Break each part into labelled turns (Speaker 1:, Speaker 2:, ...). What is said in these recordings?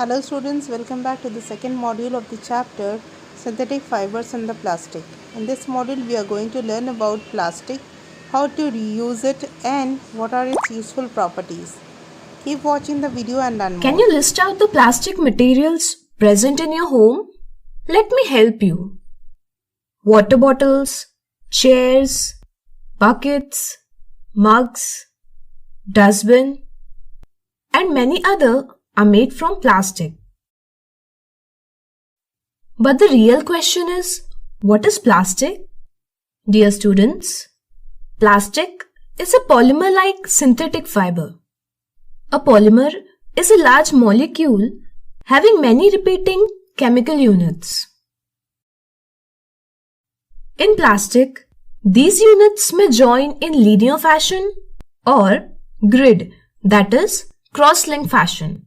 Speaker 1: Hello students, welcome back to the second module of the chapter Synthetic Fibers and the Plastic. In this module we are going to learn about plastic, how to reuse it and what are its useful properties. Keep watching the video and learn more.
Speaker 2: Can you list out the plastic materials present in your home? Let me help you. Water bottles, chairs, buckets, mugs, dustbin, and many other are made from plastic. But the real question is, what is plastic? Dear students, plastic is a polymer-like synthetic fiber. A polymer is a large molecule having many repeating chemical units. In plastic, these units may join in linear fashion or grid, that is, cross-link fashion.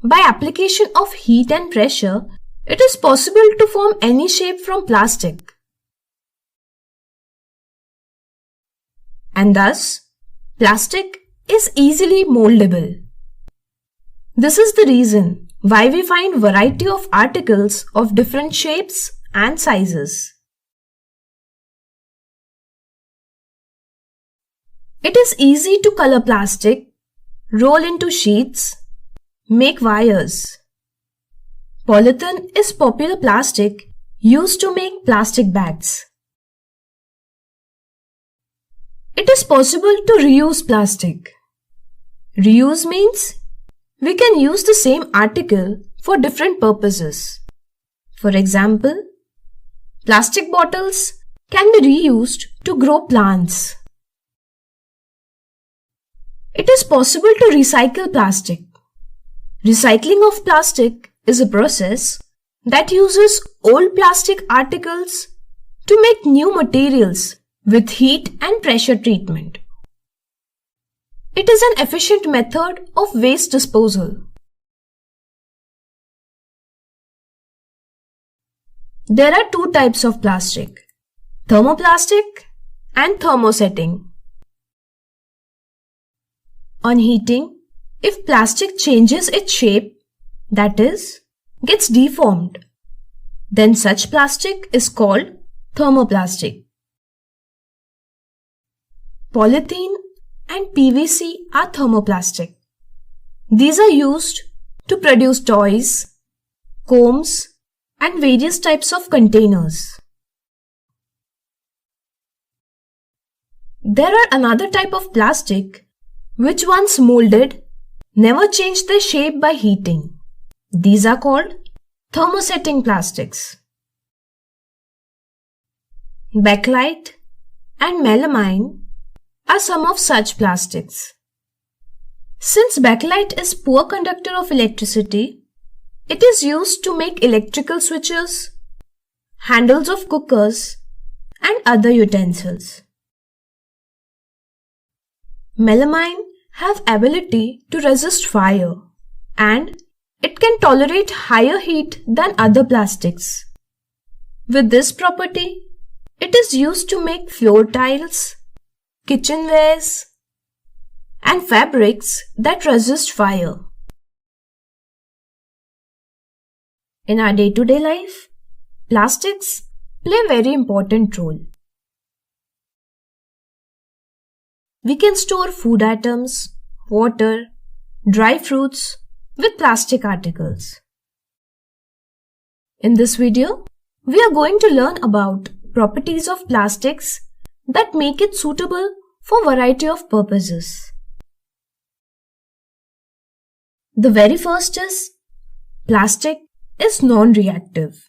Speaker 2: By application of heat and pressure, it is possible to form any shape from plastic. And thus, plastic is easily moldable. This is the reason why we find variety of articles of different shapes and sizes. It is easy to color plastic, roll into sheets, make wires. Polythene is popular plastic used to make plastic bags. It is possible to reuse plastic. Reuse means we can use the same article for different purposes. For example, plastic bottles can be reused to grow plants. It is possible to recycle plastic. Recycling of plastic is a process that uses old plastic articles to make new materials with heat and pressure treatment. It is an efficient method of waste disposal. There are two types of plastic, thermoplastic and thermosetting. On heating, if plastic changes its shape, that is, gets deformed, then such plastic is called thermoplastic. Polythene and PVC are thermoplastic. These are used to produce toys, combs, and various types of containers. There are another type of plastic which once molded never changed their shape by heating. These are called thermosetting plastics. Bakelite and melamine are some of such plastics. Since bakelite is poor conductor of electricity, it is used to make electrical switches, handles of cookers, and other utensils. Melamine have ability to resist fire and it can tolerate higher heat than other plastics. With this property, it is used to make floor tiles, kitchenwares, and fabrics that resist fire. In our day-to-day life, plastics play a very important role. We can store food items, water, dry fruits with plastic articles. In this video, we are going to learn about properties of plastics that make it suitable for variety of purposes. The very first is, plastic is non-reactive.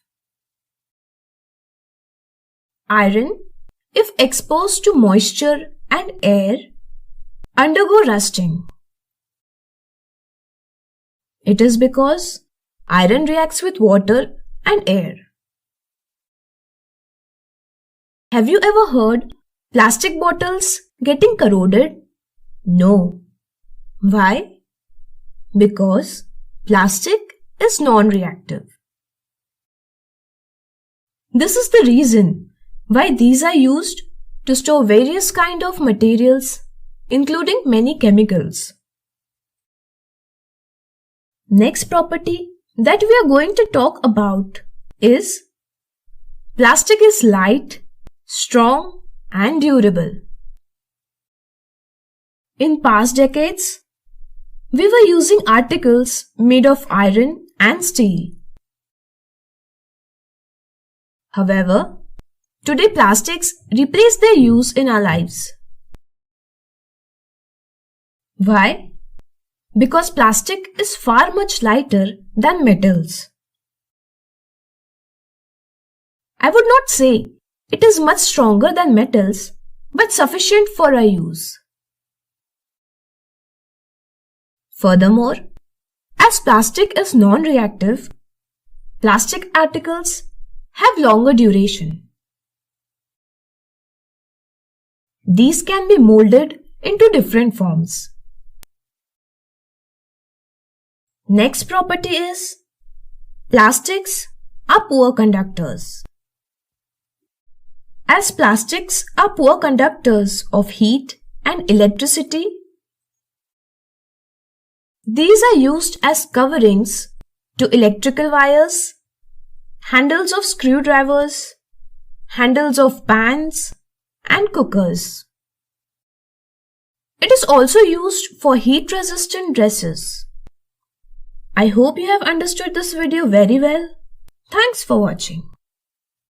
Speaker 2: Iron, if exposed to moisture and air, undergo rusting. It is because iron reacts with water and air. Have you ever heard plastic bottles getting corroded? No. Why? Because plastic is non-reactive. This is the reason why these are used to store various kind of materials, including many chemicals. Next property that we are going to talk about is plastic is light, strong and durable. In past decades, we were using articles made of iron and steel. However, today plastics replace their use in our lives. Why? Because plastic is far much lighter than metals. I would not say it is much stronger than metals, but sufficient for our use. Furthermore, as plastic is non-reactive, plastic articles have longer duration. These can be molded into different forms. Next property is plastics are poor conductors. As plastics are poor conductors of heat and electricity, these are used as coverings to electrical wires, handles of screwdrivers, handles of pans, and cookers. It is also used for heat-resistant dresses. I hope you have understood this video very well. Thanks for watching.